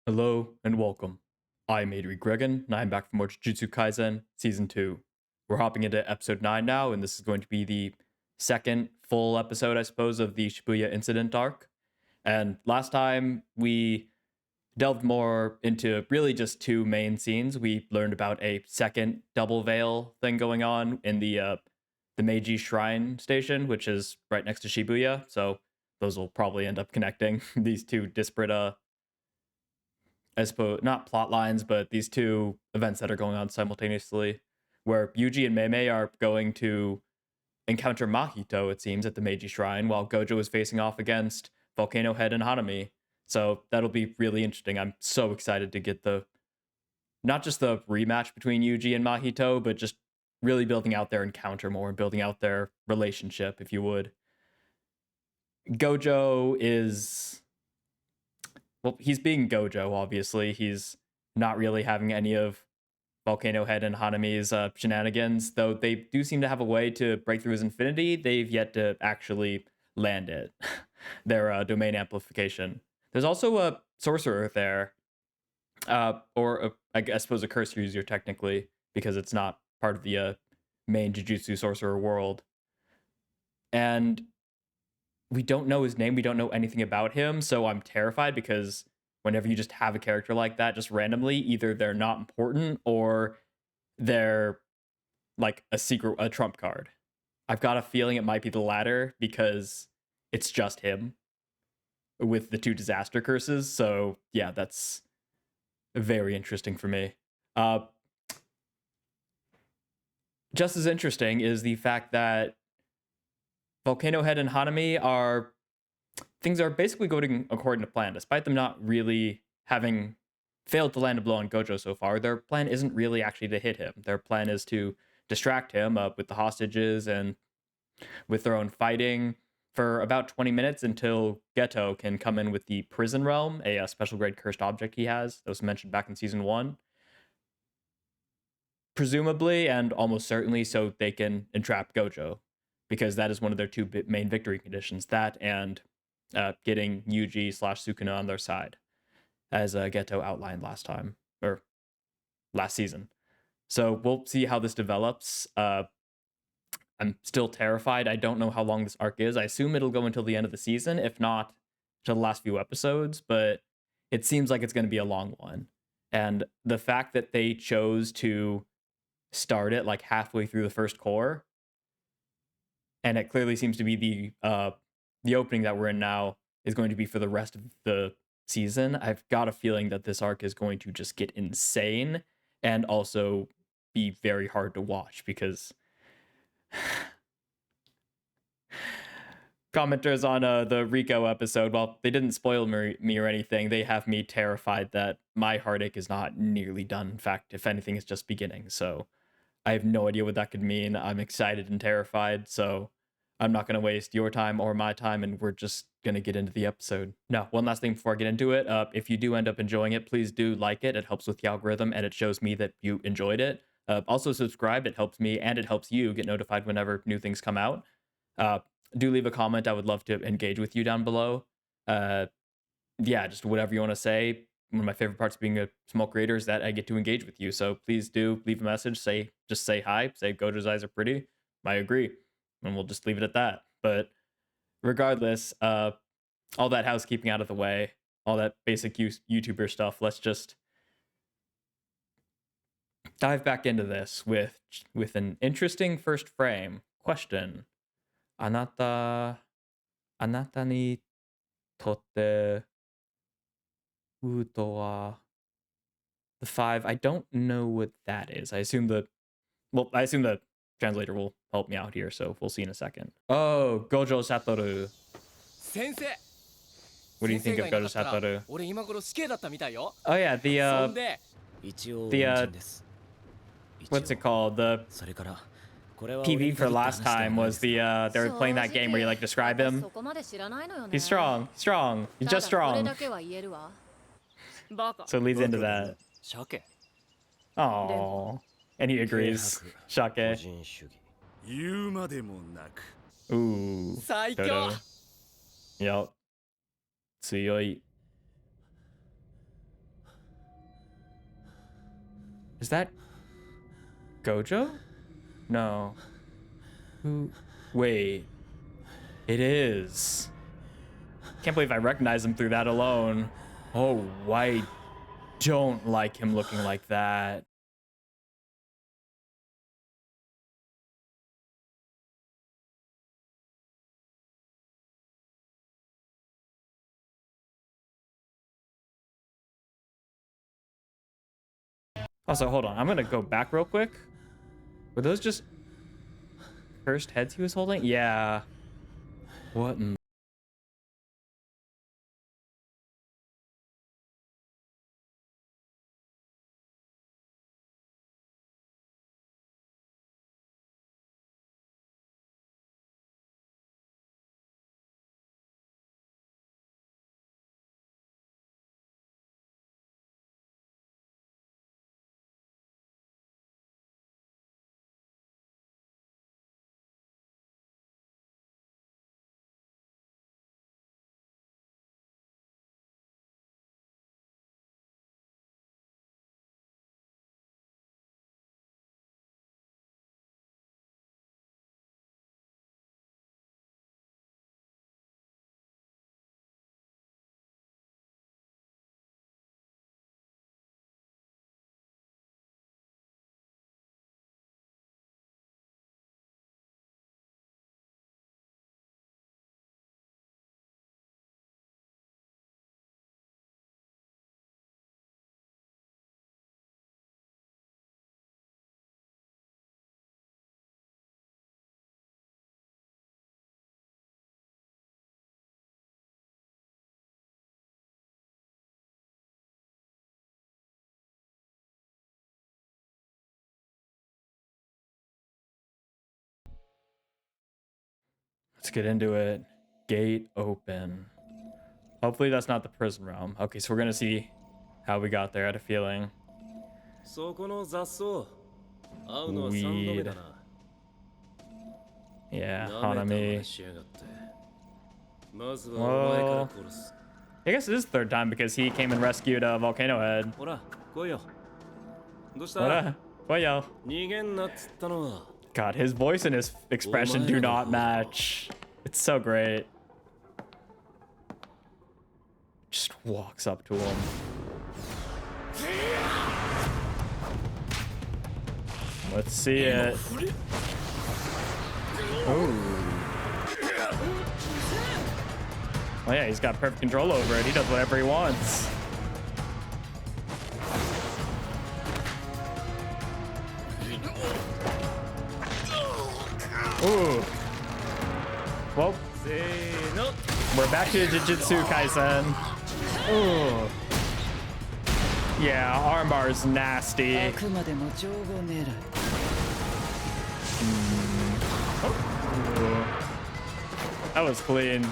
Hello and welcome. I'm Adri Gregan, and I'm back for more Jujutsu Kaisen Season 2. We're hopping into Episode 9 now, and this is going to be the second full episode, I suppose, of the Shibuya incident arc. And last time, we delved more into really just two main scenes. We learned about a second double veil thing going on in the Meiji Shrine Station, which is right next to Shibuya, so those will probably end up connecting these two disparate I suppose not plot lines, but these two events that are going on simultaneously, where Yuji and Meimei are going to encounter Mahito, it seems, at the Meiji Shrine, while Gojo is facing off against Volcano Head and Hanami. So that'll be really interesting. I'm so excited to get not just the rematch between Yuji and Mahito, but just really building out their encounter more and building out their relationship, if you would. Gojo is, well, he's being Gojo, obviously. He's not really having any of Volcano Head and Hanami's shenanigans, though they do seem to have a way to break through his infinity. They've yet to actually land it, their domain amplification. There's also a sorcerer there, I suppose a curse user technically, because it's not part of the main Jujutsu sorcerer world. And we don't know his name. We don't know anything about him. So I'm terrified because whenever you just have a character like that, just randomly, either they're not important or they're like a trump card. I've got a feeling it might be the latter because it's just him with the two disaster curses. So yeah, that's very interesting for me. Just as interesting is the fact that Volcano Head and Hanami things are basically going according to plan, despite them not really having failed to land a blow on Gojo so far. Their plan isn't really actually to hit him. Their plan is to distract him with the hostages and with their own fighting for about 20 minutes until Geto can come in with the Prison Realm, a special grade cursed object he has that was mentioned back in Season 1. Presumably and almost certainly so they can entrap Gojo, because that is one of their two main victory conditions. That and getting Yuji / Sukuna on their side, as Geto outlined last time, or last season. So we'll see how this develops. I'm still terrified. I don't know how long this arc is. I assume it'll go until the end of the season, if not to the last few episodes, but it seems like it's going to be a long one. And the fact that they chose to start it like halfway through the first core, and it clearly seems to be the opening that we're in now is going to be for the rest of the season. I've got a feeling that this arc is going to just get insane and also be very hard to watch because commenters on the Rico episode, well, they didn't spoil me or anything. They have me terrified that my heartache is not nearly done. In fact, if anything, it's just beginning. So I have no idea what that could mean. I'm excited and terrified, so I'm not going to waste your time or my time, and we're just going to get into the episode. Now, one last thing before I get into it. If you do end up enjoying it, please do like it. It helps with the algorithm, and it shows me that you enjoyed it. Also, subscribe. It helps me, and it helps you get notified whenever new things come out. Do leave a comment. I would love to engage with you down below. Yeah, just whatever you want to say. One of my favorite parts of being a small creator is that I get to engage with you. So please do leave a message. Just say hi. Say Gojo's eyes are pretty. I agree, and we'll just leave it at that. But regardless, all that housekeeping out of the way, all that basic YouTuber stuff. Let's just dive back into this with an interesting first frame question. あなたにとってウートは the 5. I don't know what that is. I assume the translator will help me out here, so we'll see in a second. Oh, Gojo Satoru. 先生 What do you think of 先生がいなか Gojo ったら Satoru? 俺今頃死刑だったみたいよ Oh yeah, そんで the what's it called? The それからこれは PV for last time was the they were playing that game where you like describe him. He's strong, he's just strong. So it leads into that. 鮭 Oh, and he agrees. Shake. 言うまでもなく Ooh. 最強 Dodo. Yup. 強い. Is that Gojo? No. Who? Wait. It is. Can't believe I recognize him through that alone. Oh, I don't like him looking like that. Also, hold on. I'm gonna go back real quick. Were those just cursed heads he was holding? Yeah. What in... Let's get into it. Gate open. Hopefully that's not the prison realm. Okay, so we're gonna see how we got there. I had a feeling. そこの雑草会うのは3度目だな Yeah, 舐めた真 Hanami. 似しやがってまずはお前から殺す I guess it is third time because he came and rescued a volcano head. ほら来いよどうした Well, 逃げんなっつったのは God, his voice and his expression do not match. It's so great. Just walks up to him. Let's see it. Ooh. Oh yeah, he's got perfect control over it. He does whatever he wants. Ooh. Well, we're back to Jujutsu Kaisen. Ooh. Yeah, armbar's nasty. Ooh. That was clean.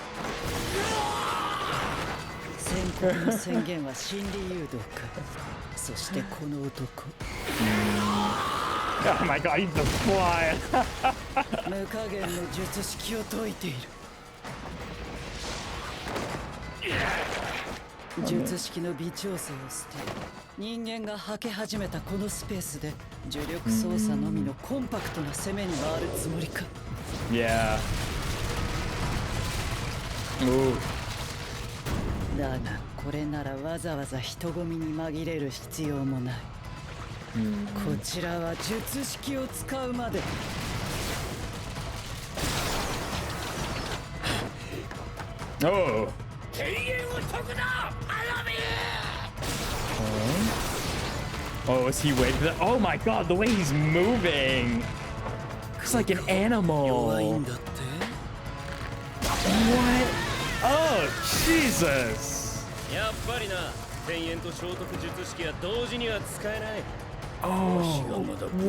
Oh my god, he's just flying. 無加減の術式を解いている術式の微調整を捨て人間がはけ始めたこのスペースで重力操作のみのコンパクトな攻めに回るつもりか Yeah. Ooh. だがこれならわざわざ人混みに紛れる必要もないこちらは術式を使うまで Oh. Oh, is he waiting for that? Oh my god, the way he's moving. It's like an animal. What? Oh, Jesus. やっぱりな天元と聖徳術式は同時には使えない Oh,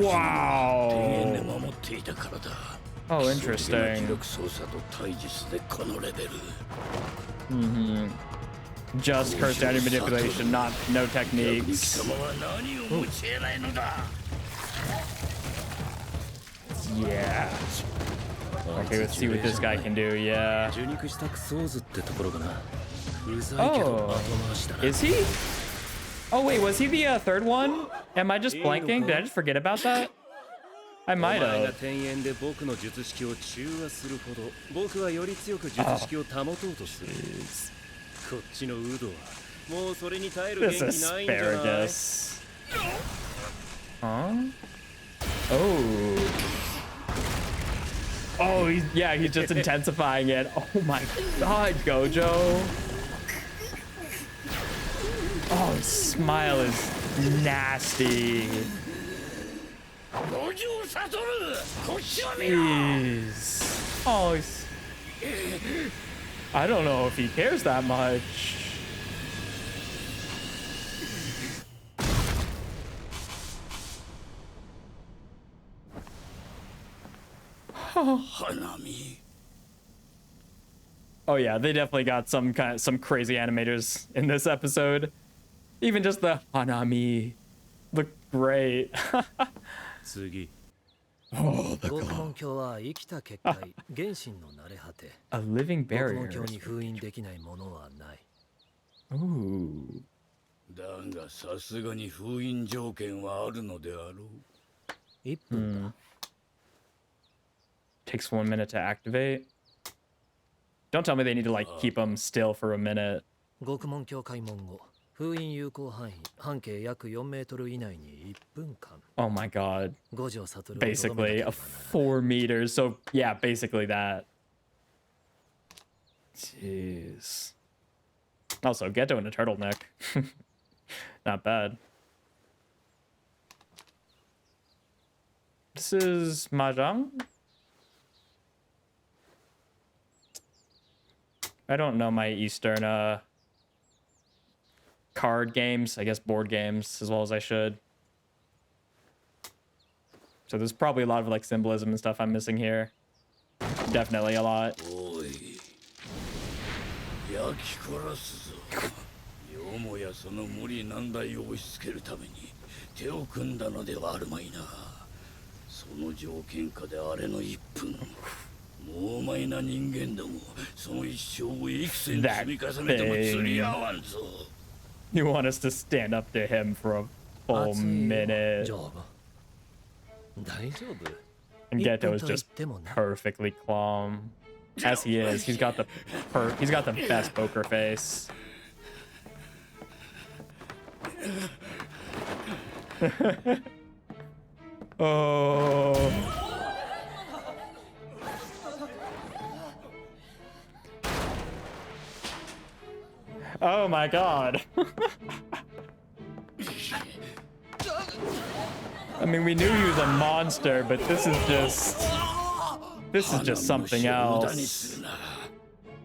wow. 天元で守っていたからだ Oh, interesting. 重力操作と対術でこのレベル Just cursed energy manipulation, not no techniques. 貴様は何を持ち得ないのだ Yeah. Okay, let's see what this guy can do. Yeah. 受肉したクソーズってところかなうざいけど Oh, 後回しだな is he? Oh wait, was he the third one? Am I just blanking? Did I just forget about that? I might お前が have. 天縁で僕の術式を中和するほど僕はより強く術式を保とうとする。こっちのウドはもうそれに耐える元 This 気ないんじゃない？ asparagus. Huh? Oh. Oh, yeah, he's just intensifying it. Oh my god, Gojo. Oh, his smile is nasty. Jeez. Oh, I don't know if he cares that much. Oh yeah, they definitely got some crazy animators in this episode. Even just the Hanami look great. 次。 Oh, the 獄門鏡は生きた結界原神の慣れ果て a living 獄 barrier. 門鏡に封印できないものはない Ooh. だがさすがに封印条件はあるのであろう。1分だ Takes 1 minute to activate. Don't tell me they need to like keep them still for a minute. 獄門鏡開門後封印有効範囲半径約4メートル以内に1分間 Oh my god. 五条悟をとどめなけ Basically れば a 4 meters. So yeah, basically that. Jeez. Also, Geto in a turtleneck. Not bad. This is Mahjong? I don't know my Eastern card games, I guess board games, as well as I should. So there's probably a lot of like symbolism and stuff I'm missing here. Definitely a lot. おい、焼き殺すぞ。よもやその無理難題を押し付けるために手を組んだのではあるまいな。その条件下であれの1分。もうお前な人間ども、その一生を幾千積み重ねても釣り合わんぞ。You want us to stand up to him for a full 熱いよ minute. ジョブ大丈夫 And Geto is 1分と言っ just てもな perfectly calm. As he is. He's got the best poker face. Oh. Oh my god. I mean, we knew he was a monster, but this is just something else.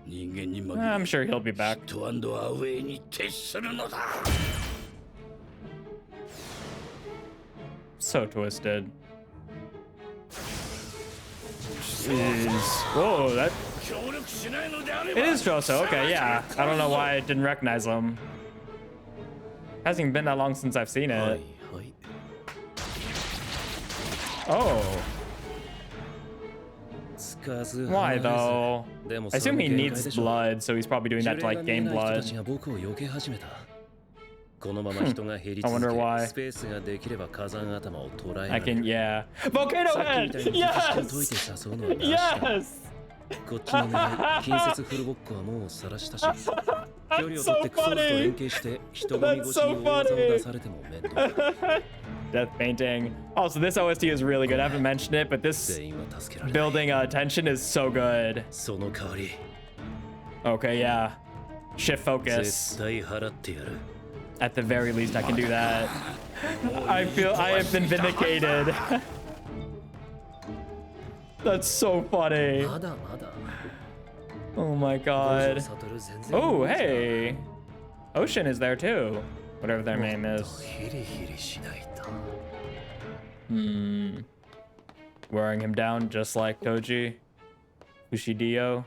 人間に負け I'm sure he'll be back. トアンドアウェイに徹するのだ。 So twisted. Jeez. Whoa, that 協力しないのであれ it ば is Joso. Okay, yeah. I don't know why I didn't recognize him. Hasn't even been that long since I've seen は it. いはい Oh, つかず why 離れず though? でも I それ assume も he 限界 needs でしょ blood, so he's probably doing that to like 呪霊 gain が見えない人 blood. たちが僕を避け始めた。このまま人が減り I 続 wonder why. け、スペースができれば火山頭を捉えら I れ can, る。 yeah. Volcano さっきみ head. たいに術式を解いて Yes. 誘うのはなしだ。 Yes. こっちの狙い、近接フルボッコはもう晒したし、距離を取ってクソーズと連携して人混み越しに大技を出されても面倒だ。 Death painting. Also, this OST is really good. I haven't mentioned it, but this 全員は助けられない。 building tension is so good. その代わり、 Okay, yeah. Shift 絶 focus. 対払ってやる。 At the very least, I can do that. I feel I have been vindicated. That's so funny. まだまだ Oh my 五条 god. 悟全然 Oh, hey. Ocean is there too. Whatever their name もっと is. ヒリヒリしないと Hmm. Wearing him down just like Toji. Ushidio.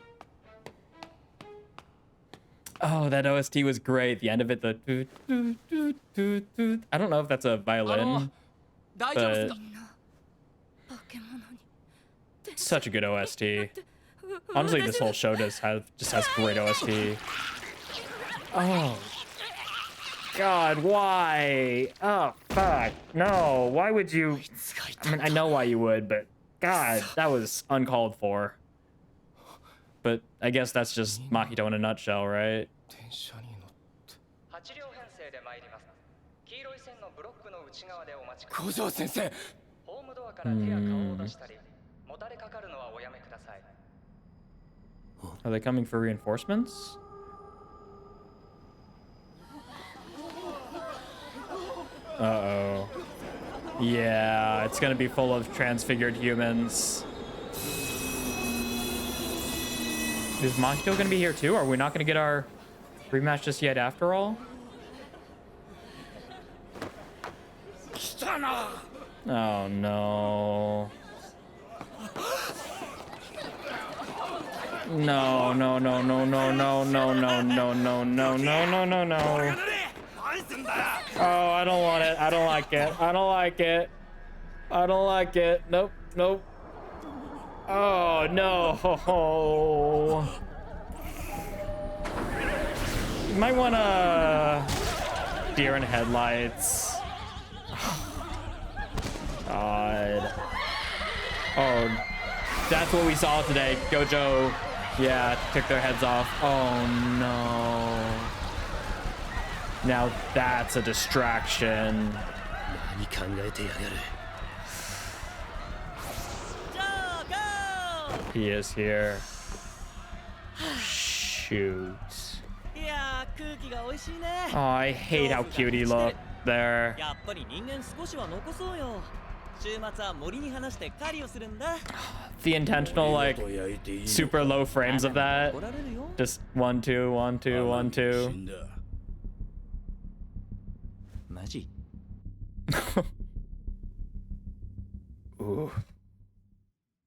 Oh, that OST was great. The end of it, the doo, doo, doo, doo, doo. I don't know if that's a violin. 大丈夫っす But か such a good OST. Honestly, this whole show just has great OST. Oh. God, why? Oh, fuck. No, why would you? I mean, I know why you would, but God, that was uncalled for. But I guess that's just Mahito in a nutshell, right? 電車に乗って8両編成で参ります。黄色い線のブロックの内側でお待ちください。五条先生ホームドアから手や顔を出したり、もたれかかるのはおやめください。Are they coming for reinforcements? Uh-oh. Yeah, it's gonna be full of transfigured humans. Is Mahito gonna be here too? Are we not gonna get our rematch just yet after all? Oh no. No, no, no, no, no, no, no, no, no, no, no, no, no, no. Oh, I don't want it. I don't like it. I don't like it. I don't like it. Nope, nope. Oh, no. You might want to... Deer in headlights. God. Oh, that's what we saw today. Gojo, yeah, took their heads off. Oh, no. Now that's a distraction. 何考えてやがる He is here. Shoot. Oh, I hate how cute he looked there. The intentional, like, super low frames of that. Just 1, 2, 1, 2, 1, 2. マジ Ooh.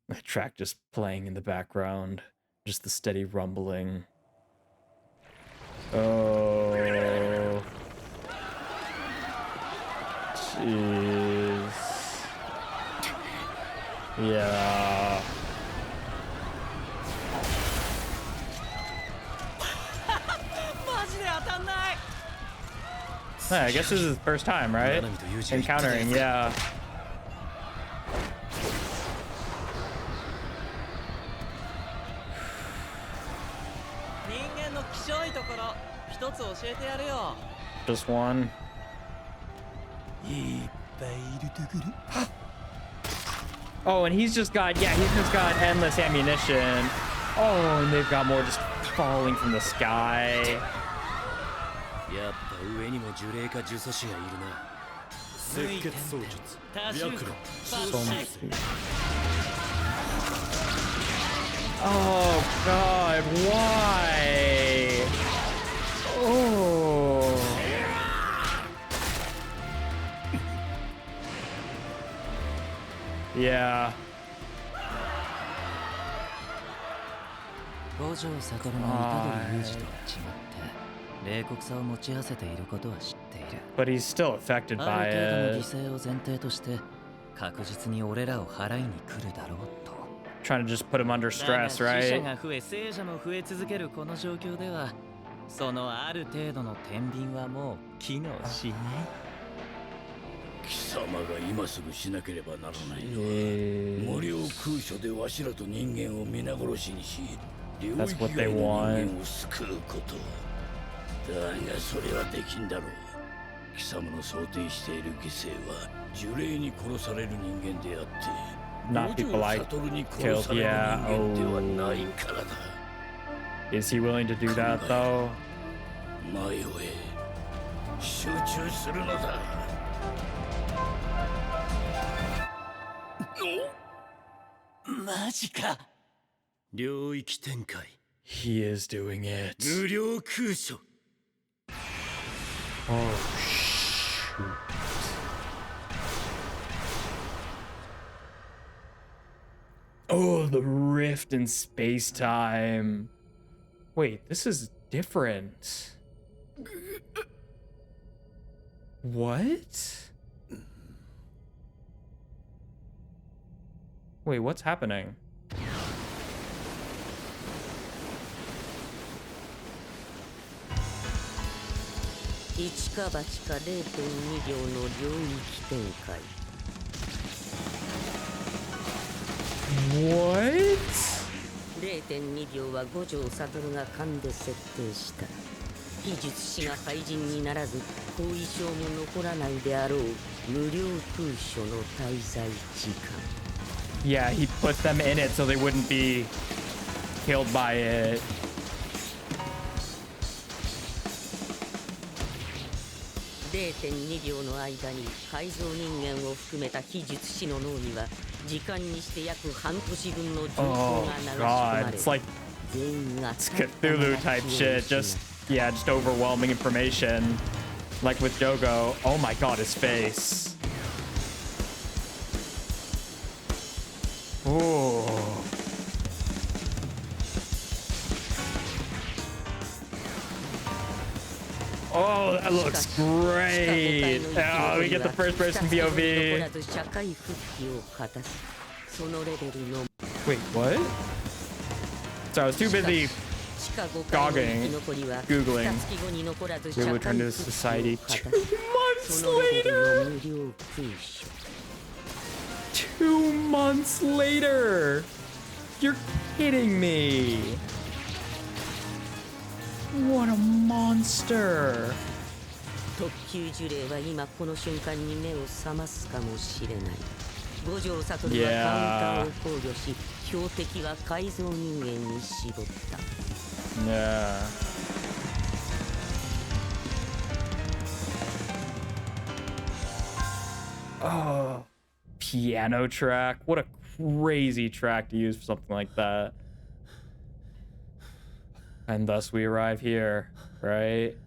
That track just playing in the background. Just the steady rumbling. Oh. Jeez. Yeah. Yeah, I guess this is his first time, right? Encountering, yeah. Just one. Oh, and he's just got, yeah, he's just got endless ammunition. Oh, and they've got more just falling from the sky. やっぱ上にも呪霊か呪詛師がいるな赤血操術白露 So much. Oh God, why? Oh. Yeah. 五条悟の虎杖裕二とは違って冷酷さを持ち合わせていることは知っている But he's still affected あ by る程度の it. 犠牲を前提として確実に俺らを払いに来るだろうと Trying to just put him under だが stress, 死者 right? が増え聖者も増え続けるこの状況ではそのある程度の天秤はもう機能しない貴様が今すぐしなければならないのは無料空所でわしらと人間を皆殺しにし領域 That's what 外 they の want. 人間を救うことだがそれはできんだろう貴様の想定している犠牲は呪霊に殺される人間であって Not people I 五条悟に殺される人間ではないからだ Is he willing to do that though? 前へ集中するのだマジか領域展開 He is doing it. 無料空所 Oh shoot. Oh, the rift in space-time. Wait, this is different. What? Wait, what's happening? 一か八か 0.2 秒の領域展開。 What? 0.2 秒は五条悟が勘で設定した。秘術師が廃人にならず後遺症も残らないであろう無料空所の滞在時間。 Yeah, he put them in it so they wouldn't be killed by it. 0.2 秒の間に改造人間を含めた非術師の脳には時間にして約半年分の情報が流し込 God, ま it's れ like 全員が it's Cthulhu type shit. Just overwhelming information. Like with Jogo. Oh my god, his face. Ooh. Oh, that looks great. Oh, we get the first person POV. Wait, what? So I was too busy goggling, Googling. We return to society 2 months later. 2 months later. You're kidding me. What a monster. 特級呪霊は今この瞬間に目を覚ますかもしれない。五条悟はカウンターを考慮し、標的は改造人間に絞った。Yeah. Oh, piano track. What a crazy track to use for something like that. And thus we arrive here, right?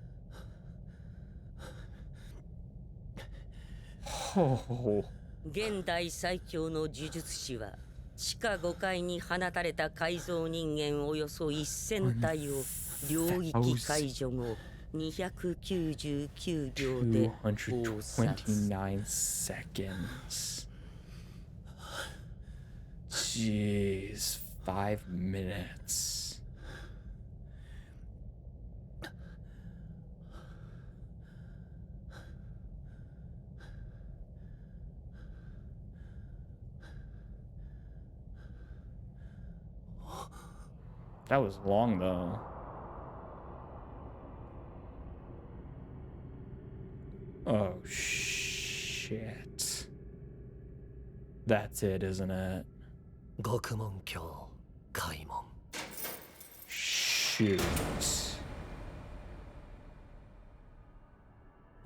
Oh. 現代最強の呪術師は地下5階に放たれた改造人間およそ1000体を領域解除後299秒で放殺。229 seconds. Jeez, 5 minutes. That was long though. Oh shit. That's it, isn't it? 獄門橋開門。 Shoot.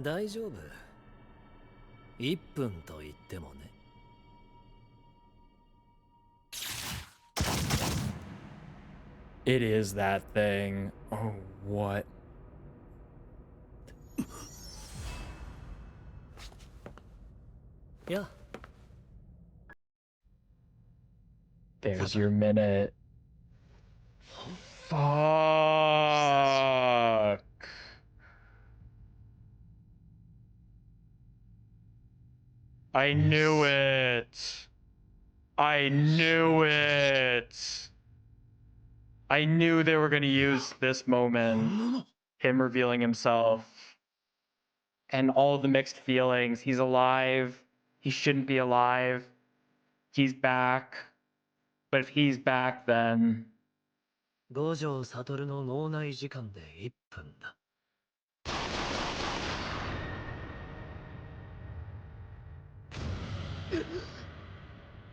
大丈夫。1分と言ってもね。It is that thing. Oh, what? Yeah. There's your minute. Fuck. I knew it. I knew it. I knew they were going to use this moment. Him revealing himself. And all the mixed feelings. He's alive. He shouldn't be alive. He's back. But if he's back, then... 五条悟の脳内時間で1分だ。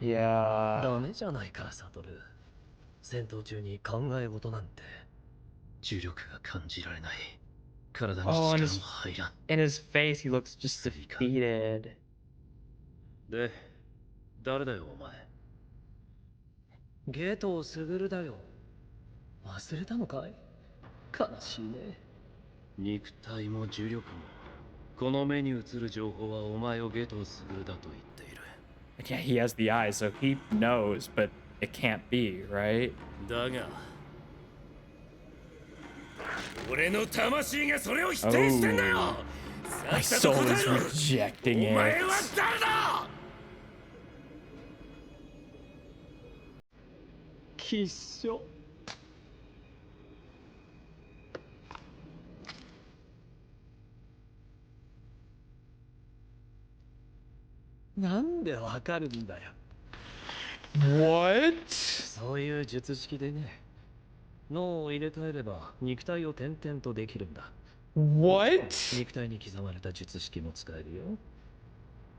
Yeah. ダメじゃないか、悟。戦闘中に考え事なんて。重力が感じられない。体に Oh, 力も入らん。in his face, he looks just defeated. で、誰だよ、お前。ゲトウスグルだよ。忘れたのかい？悲しいね。肉体も重力も、この目に映る情報はお前をゲトウスグルだと言っている。Yeah, he has the eyes, so he knows, but it can't be, right? だが、俺の魂がそれを否定してんだよ。 My soul is rejecting お前 it. は誰だ。きっしょ。なんでわかるんだよ。 What? そういう術式でね、脳を入れ替えれば肉体を転々とできるんだ。 What? 肉体に刻まれた術式も使えるよ。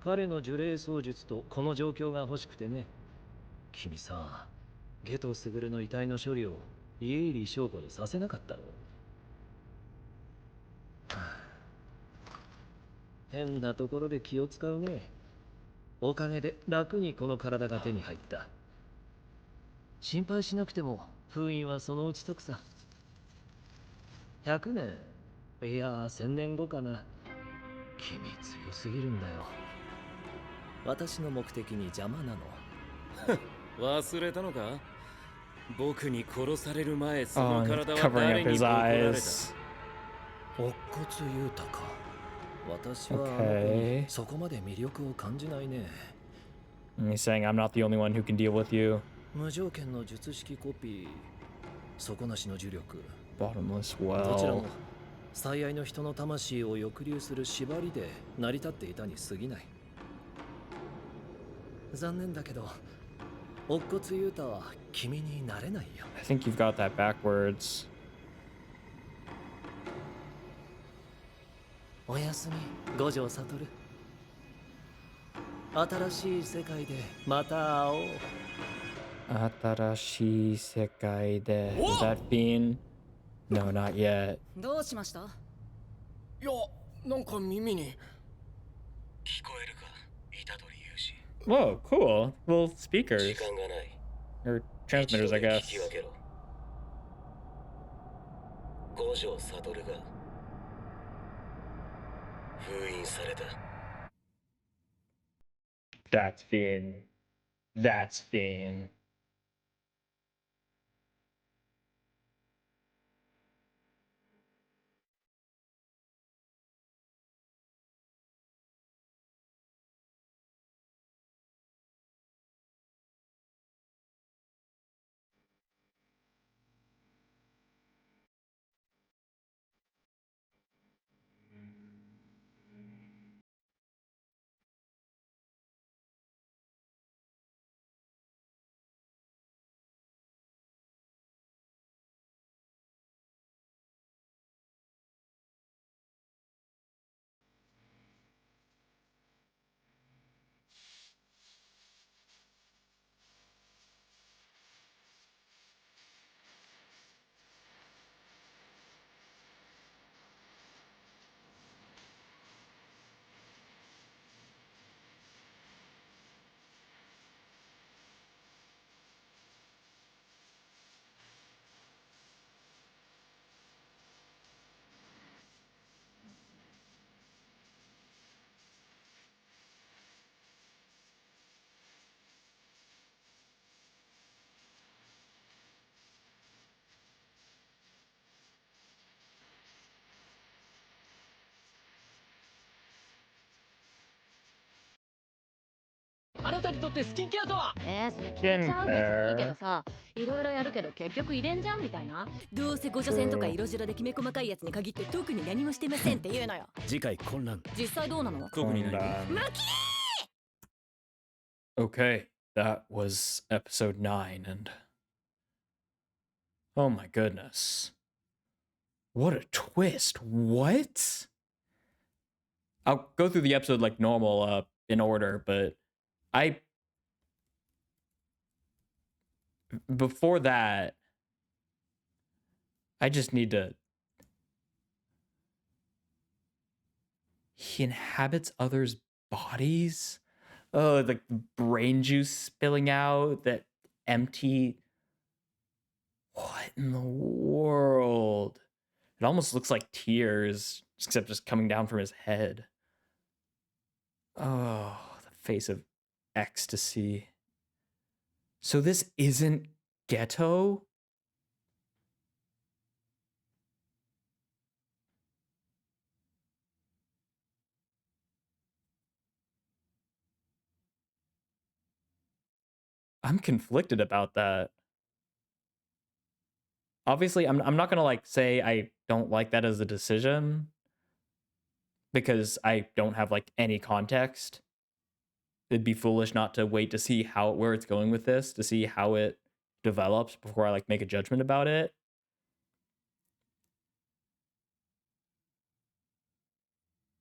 彼の呪霊操術とこの状況が欲しくてね。君さ、ゲトスグルの遺体の処理を家入翔子にさせなかったろ。変なところで気を使うね。おかげで楽にこの体が手に入った。心配しなくても封印はそのうち解くさ。100年いや1000年後かな。君強すぎるんだよ。私の目的に邪魔なの。忘れたのか？僕に殺される前、そ Oh, の he's 体は covering 誰 up に his 怒られた？ eyes. 乙骨雄太か。私はあの子 Okay. にそこまで魅力を感じないね。 And he's saying I'm not the only one who can deal with you. 無条件の術式コピー、底なしの呪力、 Bottomless どちら well. も最愛の人の魂を抑留する縛りで成り立っていたに過ぎない。残念だけど、乙骨雄太は君になれないよ。 I think you've got that backwards. おやすみ、五条悟。新しい世界でまた会おう。 Atarashi sekai de. Is that Fiend? No, not yet. どうしました？いや、なんか耳に。聞こえるか、虎杖勇士。 Whoa, cool. Little 時 speakers. 間がない。 Or transmitters, I guess. 聞き分けろ。五条悟が封印された。 That's Fiend. That's Fiend. Skincare. いいけどさ、いろいろやるけど結局遺伝じゃんみたいな。どうせご助線とか色白できめ細かいやつに限って特に何もしてませんって言うのよ。次回混乱。実際どうなの？特にない。 Okay, that was episode 9, and oh my goodness. What a twist. What? I'll go through the episode like normal, in order, but before that, I just need to... He inhabits others' bodies? Oh, like brain juice spilling out, that empty... What in the world? It almost looks like tears, except just coming down from his head. Oh, the face of ecstasy. So this isn't Ghetto? I'm conflicted about that. Obviously, I'm not gonna like say I don't like that as a decision, because I don't have like any context. it'd be foolish not to wait to see where it's going with this, to see how it develops before I like make a judgment about it.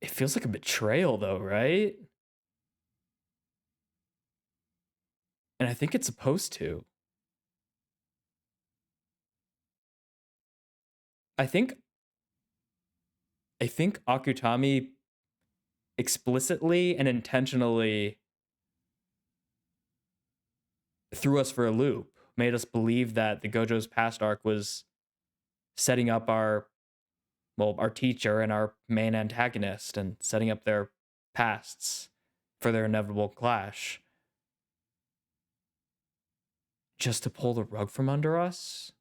It feels like a betrayal though, right? And I think it's supposed to. I think Akutami explicitly and intentionally threw us for a loop, made us believe that the Gojo's past arc was setting up our teacher and our main antagonist and setting up their pasts for their inevitable clash. Just to pull the rug from under us?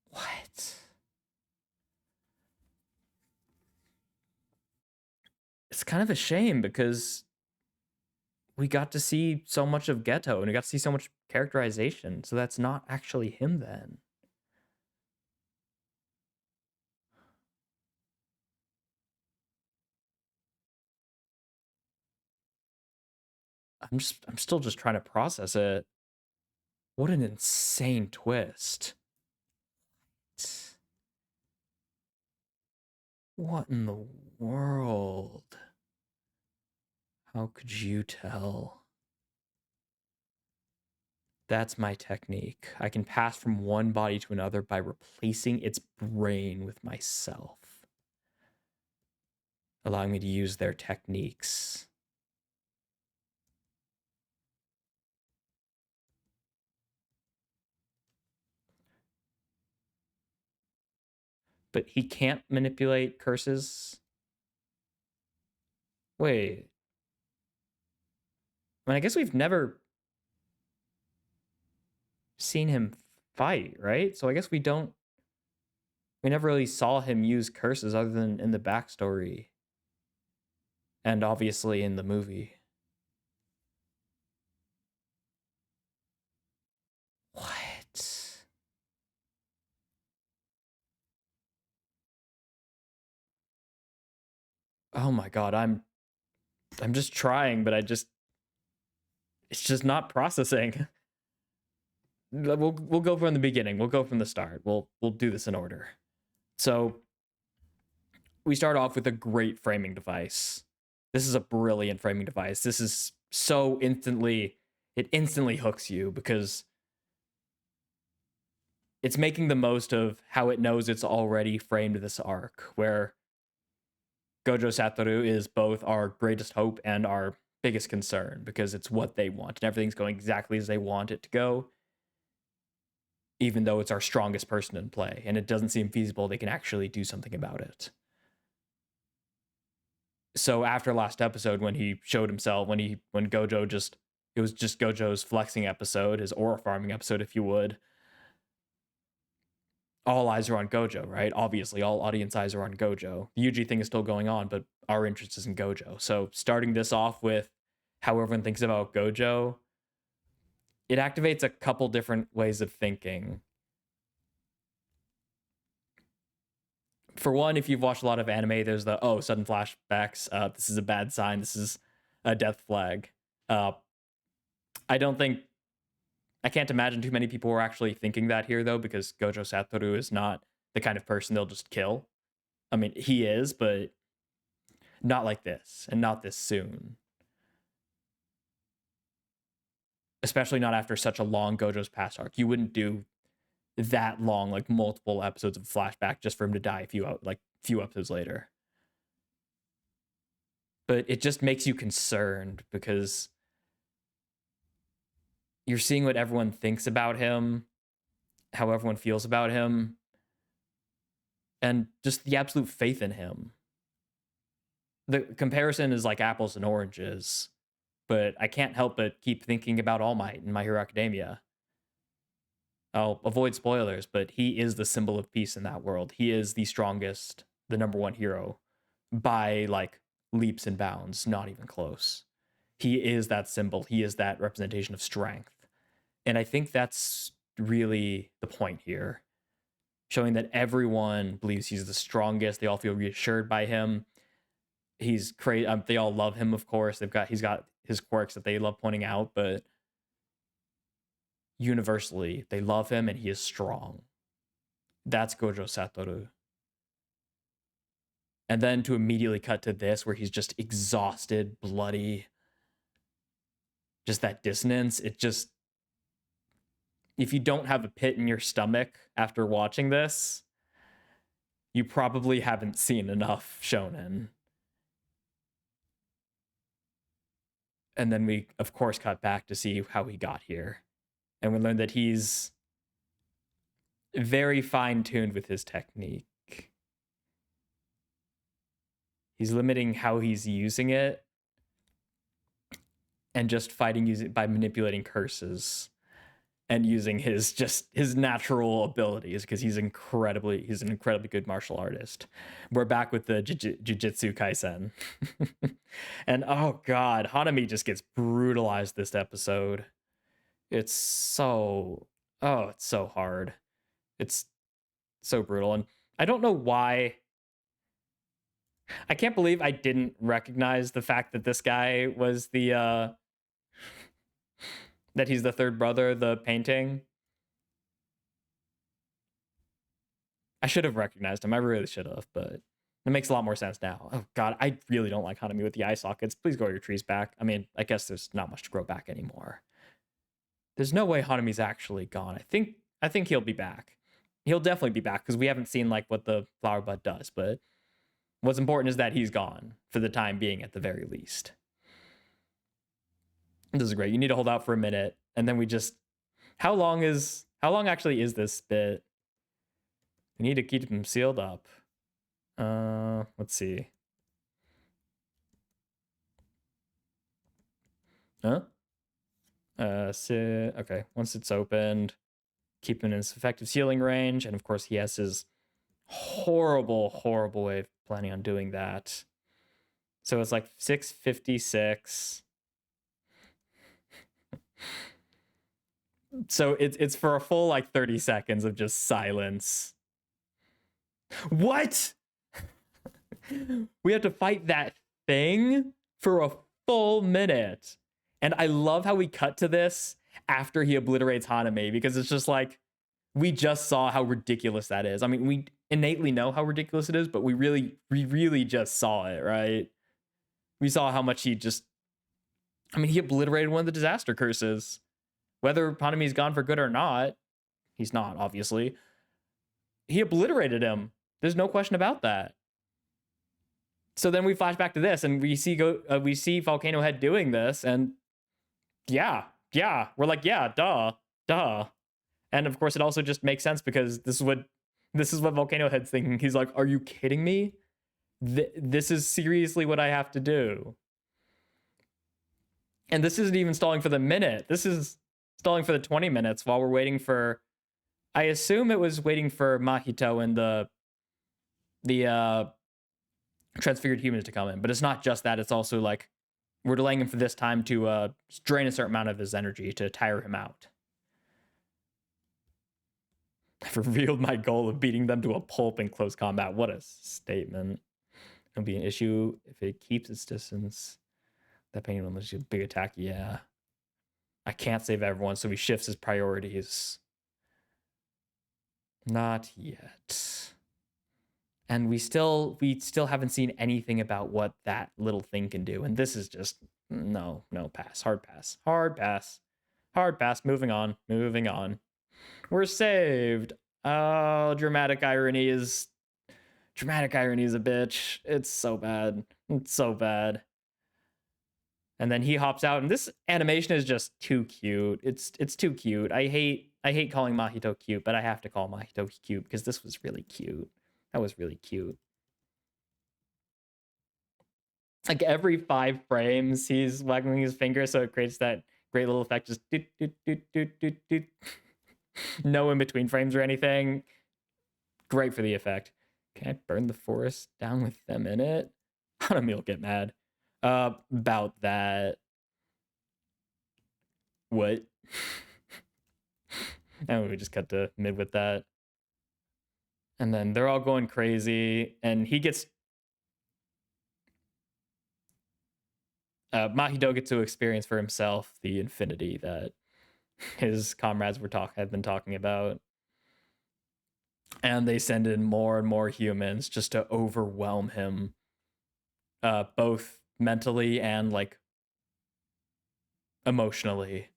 What? It's kind of a shame because we got to see so much of Geto and we got to see so much characterization. So that's not actually him then. I'm still just trying to process it. What an insane twist. What in the world? How could you tell? That's my technique. I can pass from one body to another by replacing its brain with myself, allowing me to use their techniques. But he can't manipulate curses? Wait. I mean, I guess we've never seen him fight, right? So I guess we never really saw him use curses other than in the backstory. And obviously in the movie. What? Oh my god, I'm just trying, but it's just not processing. We'll go from the beginning. We'll go from the start. We'll do this in order. So we start off with a great framing device. This is a brilliant framing device. This is so it instantly hooks you because it's making the most of how it knows it's already framed this arc, where Gojo Satoru is both our greatest hope and our biggest concern because it's what they want and everything's going exactly as they want it to go, even though it's our strongest person in play and it doesn't seem feasible they can actually do something about it. So after last episode, when he showed himself, when Gojo it was just Gojo's flexing episode, his aura farming episode, if you would, all eyes are on Gojo, right? Obviously, all audience eyes are on Gojo. The Yuji thing is still going on, but our interest is in Gojo. So starting this off with how everyone thinks about Gojo, it activates a couple different ways of thinking. For one, if you've watched a lot of anime, there's the, sudden flashbacks. This is a bad sign. This is a death flag. I can't imagine too many people were actually thinking that here, though, because Gojo Satoru is not the kind of person they'll just kill. I mean, he is, but not like this, and not this soon. Especially not after such a long Gojo's past arc. You wouldn't do that long, like multiple episodes of flashback just for him to die a few episodes later. But it just makes you concerned because you're seeing what everyone thinks about him, how everyone feels about him, and just the absolute faith in him. The comparison is like apples and oranges, but I can't help but keep thinking about All Might in My Hero Academia. I'll avoid spoilers, but he is the symbol of peace in that world. He is the strongest, the number one hero by like leaps and bounds, not even close. He is that symbol. He is that representation of strength. And I think that's really the point here, showing that everyone believes he's the strongest. They all feel reassured by him. He's crazy. They all love him, of course. He's got his quirks that they love pointing out, but universally, they love him and he is strong. That's Gojo Satoru. And then to immediately cut to this where he's just exhausted, bloody. Just that dissonance. It just, if you don't have a pit in your stomach after watching this, you probably haven't seen enough shonen. And then we, of course, cut back to see how he got here. And we learned that he's very fine-tuned with his technique. He's limiting how he's using it and just fighting using by manipulating curses and using his natural abilities because he's an incredibly good martial artist. We're back with the Jujutsu Kaisen. And oh god, Hanami just gets brutalized this episode. It's so hard. It's so brutal. And I don't know why. I can't believe I didn't recognize the fact that this guy was the that he's the third brother, the painting. I should have recognized him. I really should have, but it makes a lot more sense now. Oh god, I really don't like Hanami with the eye sockets. Please grow your trees back. I mean, I guess there's not much to grow back anymore. There's no way Hanami's actually gone. I think he'll be back. He'll definitely be back because we haven't seen like what the flower bud does, but what's important is that he's gone for the time being at the very least. This is great. You need to hold out for a minute and then we just, how long actually is this bit? We need to keep them sealed up. Let's see. Huh? Okay, once it's opened, keep him in his effective sealing range, and of course he has his horrible way of planning on doing that. So it's like 656. So it's for a full like 30 seconds of just silence. What? We have to fight that thing for a full minute. And I love how we cut to this after he obliterates Haname because it's just like, we just saw how ridiculous that is. I mean, we innately know how ridiculous it is, but we really just saw it, right? We saw how much he obliterated one of the disaster curses. Whether Haname's gone for good or not, he's not, obviously. He obliterated him. There's no question about that. So then we flash back to this, and we see Volcano Head doing this, and yeah, we're like, yeah, duh. And of course, it also just makes sense because this is what Volcano Head's thinking. He's like, are you kidding me? This is seriously what I have to do. And this isn't even stalling for the minute. This is stalling for the 20 minutes while we're waiting for, I assume it was waiting for Mahito and the transfigured humans to come in. But it's not just that. It's also like, we're delaying him for this time to drain a certain amount of his energy to tire him out. I've revealed my goal of beating them to a pulp in close combat. What a statement. It'll be an issue if it keeps its distance. That pain will unleash a big attack. Yeah. I can't save everyone, so he shifts his priorities. Not yet. And we still haven't seen anything about what that little thing can do. And this is just no pass. Hard pass. Moving on. We're saved. Oh, dramatic irony is a bitch. It's so bad. And then he hops out, and this animation is just too cute. It's too cute. I hate calling Mahito cute, but I have to call Mahito cute because this was really cute. That was really cute. Like every 5 frames, he's waggling his finger, so it creates that great little effect. Just doot, doot, doot, doot, doot, doot. No in between frames or anything. Great for the effect. Can I burn the forest down with them in it? Hanami will get mad about that. What? And we just cut to mid with that. And then they're all going crazy, and he gets Mahito gets to experience for himself the infinity that his comrades have been talking about. And they send in more and more humans just to overwhelm him, both mentally and like emotionally.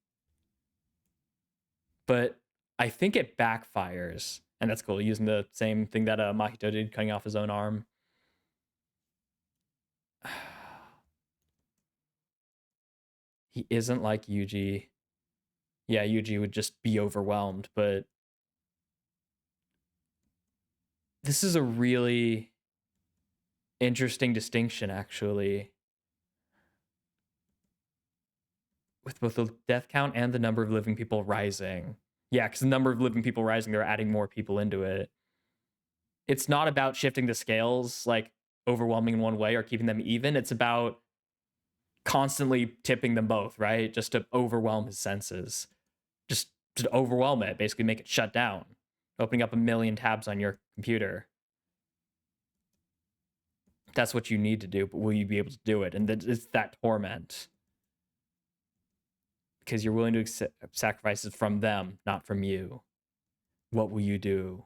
But I think it backfires, and that's cool, using the same thing that Mahito did, cutting off his own arm. He isn't like Yuji. Yeah, Yuji would just be overwhelmed, but this is a really interesting distinction, actually, with both the death count and the number of living people rising. Yeah, because the number of living people rising, they're adding more people into it. It's not about shifting the scales, like overwhelming in one way or keeping them even. It's about constantly tipping them both, right? Just to overwhelm his senses. Just to overwhelm it, basically make it shut down. Opening up a million tabs on your computer. That's what you need to do, but will you be able to do it? And it's that torment. Because you're willing to accept sacrifices from them, not from you. What will you do?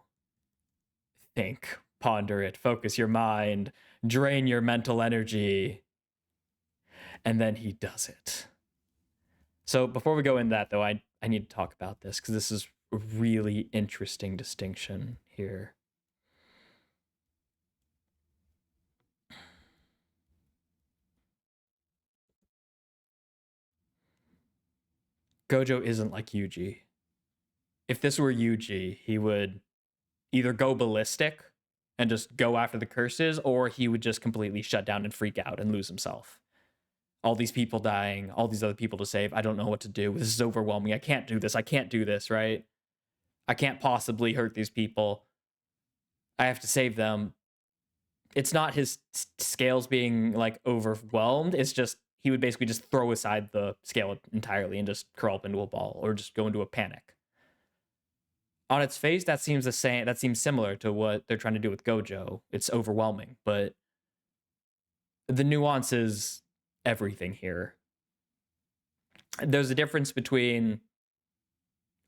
Think, ponder it, focus your mind, drain your mental energy. And then he does it. So before we go in that, though, I need to talk about this because this is a really interesting distinction here. Gojo isn't like Yuji. If this were Yuji, he would either go ballistic and just go after the curses, or he would just completely shut down and freak out and lose himself. All these people dying, all these other people to save. I don't know what to do. This is overwhelming. I can't do this. I can't do this, right? I can't possibly hurt these people. I have to save them. It's not his scales being like overwhelmed. It's just he would basically just throw aside the scale entirely and just curl up into a ball or just go into a panic. On its face, that seems the same. That seems similar to what they're trying to do with Gojo. It's overwhelming, but the nuance is everything here. There's a difference between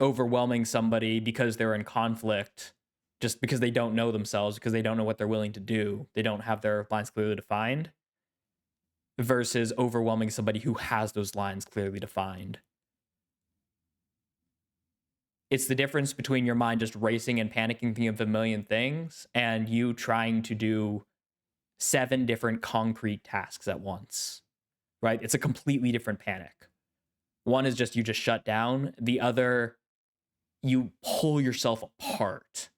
overwhelming somebody because they're in conflict, just because they don't know themselves, because they don't know what they're willing to do, they don't have their lines clearly defined, versus overwhelming somebody who has those lines clearly defined. It's the difference between your mind just racing and panicking, thinking of a million things, and you trying to do 7 different concrete tasks at once, right? It's a completely different panic. One is just you just shut down. The other, you pull yourself apart,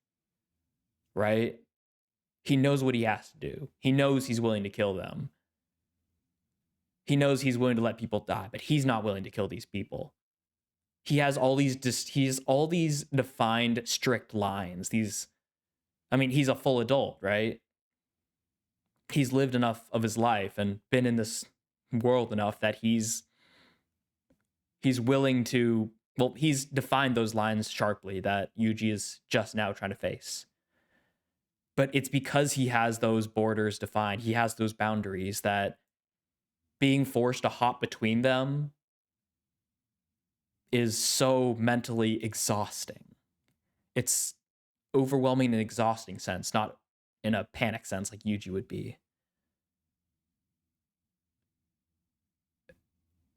right? He knows what he has to do. He knows he's willing to kill them. He knows he's willing to let people die, but he's not willing to kill these people. He has all these defined, strict lines. He's a full adult, right? He's lived enough of his life and been in this world enough that he's willing to, well, he's defined those lines sharply that Yuji is just now trying to face. But it's because he has those borders defined, he has those boundaries, that being forced to hop between them is so mentally exhausting. It's overwhelming in an exhausting sense, not in a panic sense like Yuji would be.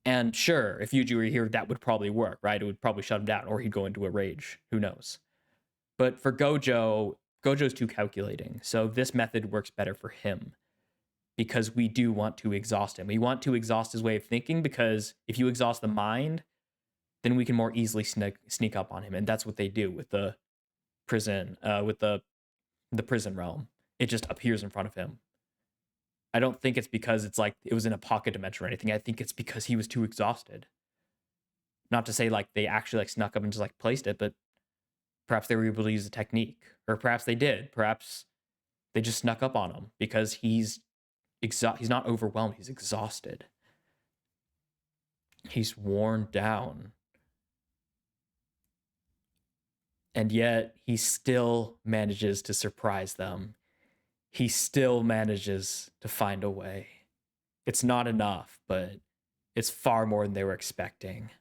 And sure, if Yuji were here, that would probably work, right? It would probably shut him down, or he'd go into a rage. Who knows? But for Gojo's too calculating. So this method works better for him, because we do want to exhaust him. We want to exhaust his way of thinking, because if you exhaust the mind, then we can more easily sneak up on him. And that's what they do with the prison, with the prison realm. It just appears in front of him. I don't think it's because it's like it was in a pocket dimension or anything. I think it's because he was too exhausted. Not to say like they actually like snuck up and just like placed it, but perhaps they were able to use a technique, or perhaps they did. Perhaps they just snuck up on him because he's not overwhelmed. He's exhausted. He's worn down. And yet he still manages to surprise them. He still manages to find a way. It's not enough, but It's far more than they were expecting.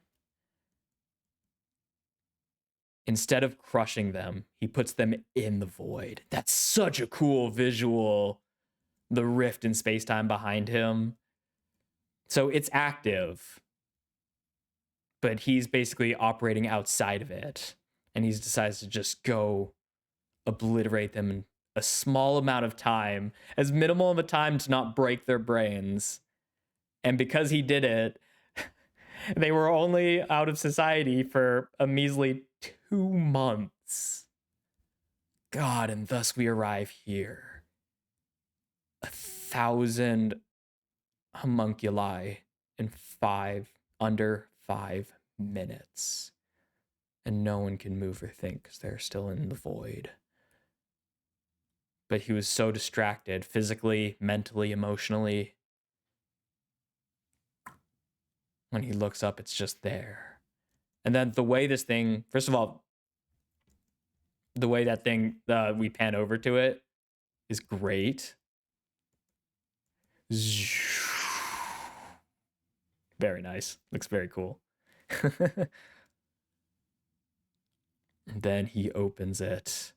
Instead of crushing them, he puts them in the void. That's such a cool visual. The rift in space-time behind him. So it's active, but he's basically operating outside of it. And he decides to just go obliterate them in a small amount of time, as minimal of a time to not break their brains. And because he did it, they were only out of society for a measly 2 months. God, and thus we arrive here. 1,000 homunculi in under 5 minutes. And no one can move or think because they're still in the void. But he was so distracted physically, mentally, emotionally. When he looks up, it's just there. And then the way this thing, first of all, the way that thing, we pan over to it is great. Very nice. Looks very cool. And then he opens it.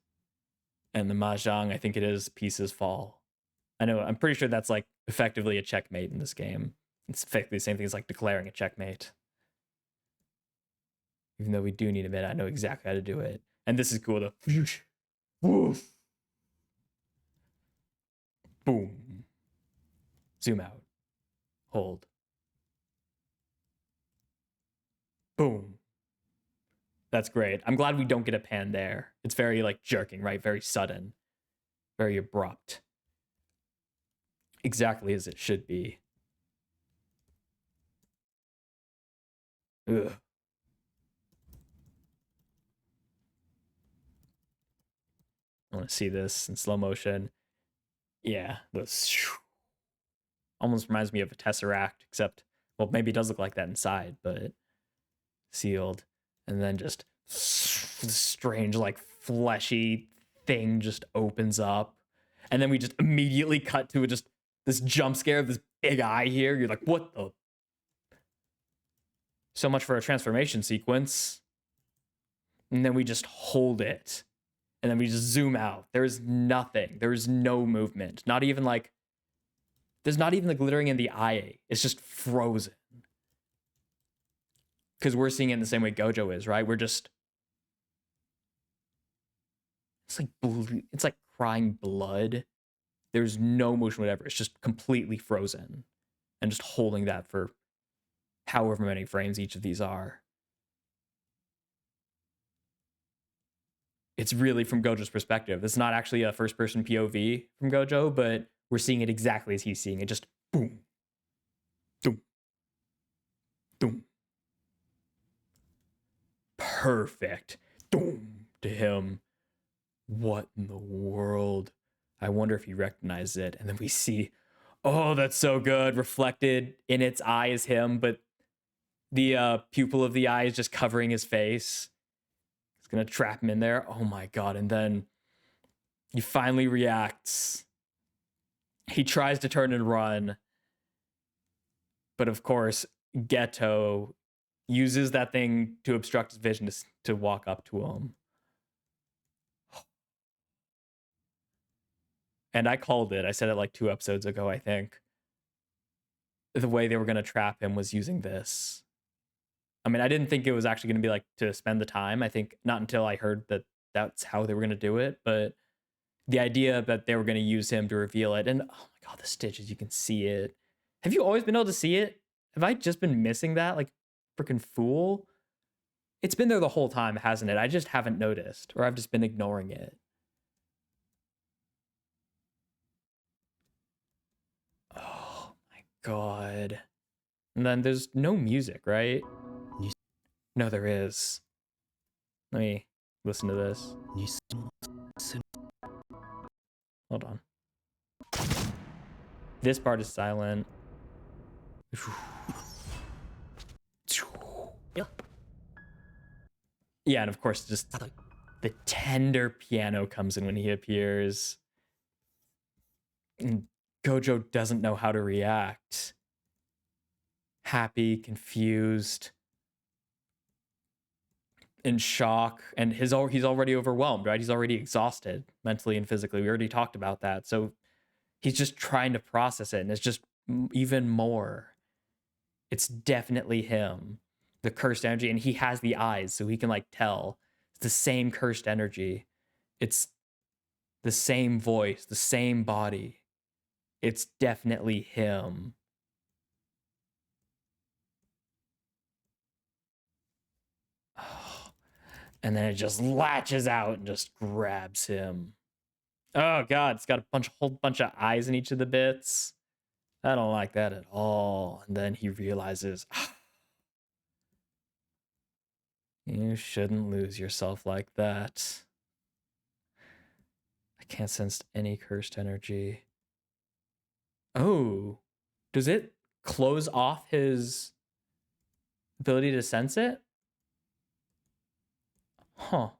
And the mahjong, I think it is, pieces fall. I know, I'm pretty sure that's like effectively a checkmate in this game. It's effectively the same thing as like declaring a checkmate. Even though we do need a minute, I know exactly how to do it. And this is cool though. Woof. Boom. Zoom out. Hold. Boom. That's great. I'm glad we don't get a pan there. It's very like jerking, right? Very sudden. Very abrupt. Exactly as it should be. Ugh. I want to see this in slow motion. Yeah, those almost reminds me of a Tesseract, except, well, maybe it does look like that inside, but sealed. And then just this strange, like, fleshy thing just opens up. And then we just immediately cut to just this jump scare of this big eye here. You're like, what the? So much for a transformation sequence. And then we just hold it. And then we just zoom out. There's nothing. There's no movement. Not even like, there's not even the glittering in the eye. It's just frozen. Because we're seeing it in the same way Gojo is, right? We're just, it's like crying blood. There's no motion whatever. It's just completely frozen. And just holding that for however many frames each of these are. It's really from Gojo's perspective. It's not actually a first-person POV from Gojo, but we're seeing it exactly as he's seeing it. Just boom, boom, boom. Perfect. Boom to him. What in the world? I wonder if he recognized it. And then we see, oh, that's so good. Reflected in its eye is him, but the pupil of the eye is just covering his face. It's gonna trap him in there. Oh my god. And then he finally reacts. He tries to turn and run. But of course, Geto uses that thing to obstruct his vision to walk up to him. And I called it. I said it like 2 episodes ago, I think. The way they were going to trap him was using this. I mean, I didn't think it was actually going to be like to spend the time. I think not until I heard that that's how they were going to do it. But the idea that they were going to use him to reveal it. And oh my god, the stitches, you can see it. Have you always been able to see it? Have I just been missing that? Like, freaking fool? It's been there the whole time, hasn't it? I just haven't noticed. Or I've just been ignoring it. Oh my god. And then there's no music, right? No, there is. Let me listen to this. Hold on. This part is silent. Yeah, and of course, just the tender piano comes in when he appears. And Gojo doesn't know how to react. happy, confused, in shock, and he's already overwhelmed, right? He's already exhausted mentally and physically. We already talked about that. So he's just trying to process it, and it's just even more. It's definitely him, the cursed energy, and he has the eyes, so he can like tell. It's the same cursed energy. It's the same voice, the same body. It's definitely him. And then it just latches out and just grabs him. Oh god, it's got a whole bunch of eyes in each of the bits. I don't like that at all. And then he realizes, you shouldn't lose yourself like that. I can't sense any cursed energy. Oh, does it close off his ability to sense it? Huh.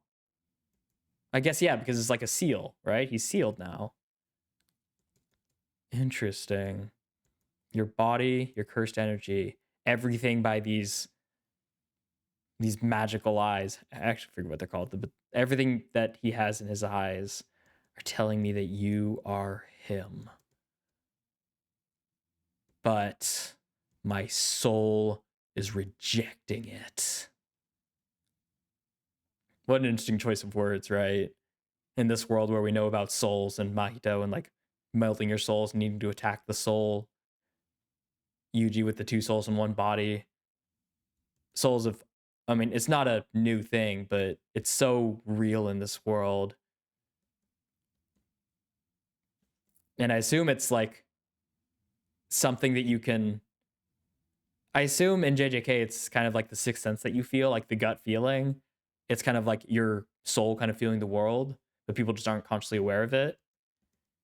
I guess, yeah, because it's like a seal, right? He's sealed now. Interesting. Your body, your cursed energy, everything by these magical eyes. I actually forget what they're called, but everything that he has in his eyes are telling me that you are him. But my soul is rejecting it. What an interesting choice of words, right? In this world where we know about souls and Mahito and like melting your souls and needing to attack the soul. Yuji with the two souls in one body. Souls of, I mean, it's not a new thing, but it's so real in this world. And I assume it's like something that you can, I assume in JJK it's kind of like the sixth sense that you feel, like the gut feeling. It's kind of like your soul kind of feeling the world, but people just aren't consciously aware of it.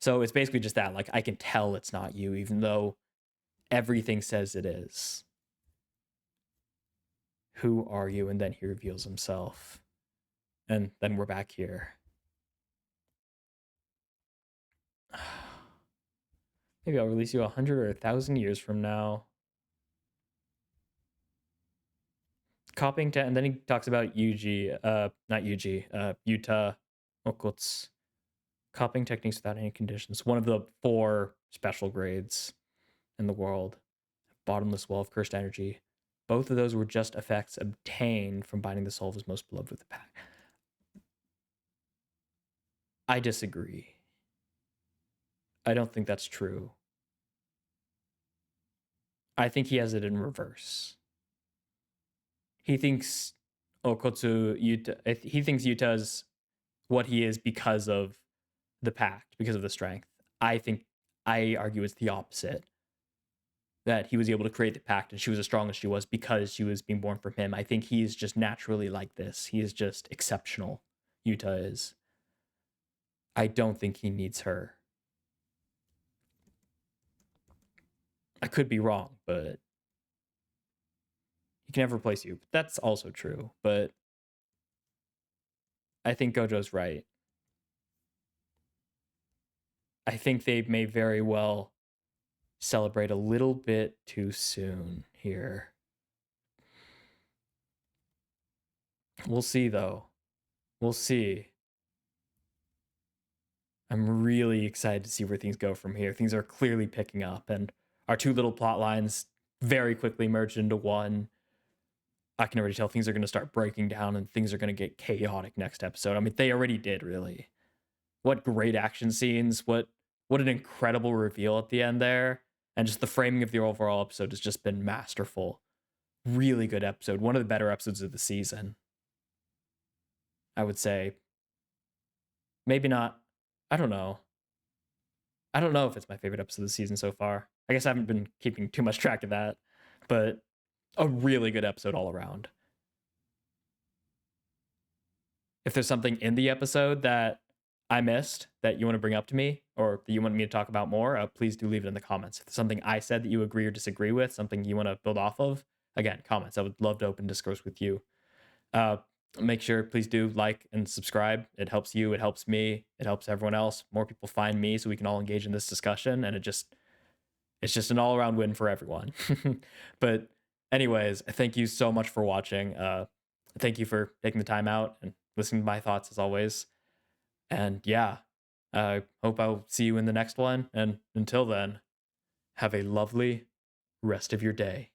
So it's basically just that, like, I can tell it's not you, even though everything says it is. Who are you? And then he reveals himself. And then we're back here. Maybe I'll release you 100 or 1,000 years from now. Copying and then he talks about Yuta Okutsu. Copying techniques without any conditions. One of the 4 special grades in the world. Bottomless well of cursed energy. Both of those were just effects obtained from binding the soul of his most beloved with the pack. I disagree. I don't think that's true. I think he has it in reverse. He thinks he thinks Yuta is what he is because of the pact, because of the strength. I argue it's the opposite. That he was able to create the pact and she was as strong as she was because she was being born from him. I think he's just naturally like this. He is just exceptional. Yuta is. I don't think he needs her. I could be wrong, but he can never replace you. That's also true, but I think Gojo's right. I think they may very well celebrate a little bit too soon here. We'll see, though. We'll see. I'm really excited to see where things go from here. Things are clearly picking up, and our 2 little plot lines very quickly merged into one. I can already tell things are going to start breaking down and things are going to get chaotic next episode. I mean, they already did, really. What great action scenes. What an incredible reveal at the end there. And just the framing of the overall episode has just been masterful. Really good episode. One of the better episodes of the season. I would say. Maybe not. I don't know. I don't know if it's my favorite episode of the season so far. I guess I haven't been keeping too much track of that. But a really good episode all around. If there's something in the episode that I missed that you want to bring up to me or that you want me to talk about more, please do leave it in the comments. If there's something I said that you agree or disagree with, something you want to build off of, again, comments. I would love to open discourse with you. Make sure, please do like and subscribe. It helps you, it helps me, it helps everyone else. More people find me so we can all engage in this discussion. And it's just an all-around win for everyone. But anyways, thank you so much for watching. Thank you for taking the time out and listening to my thoughts as always. And yeah, I hope I'll see you in the next one. And until then, have a lovely rest of your day.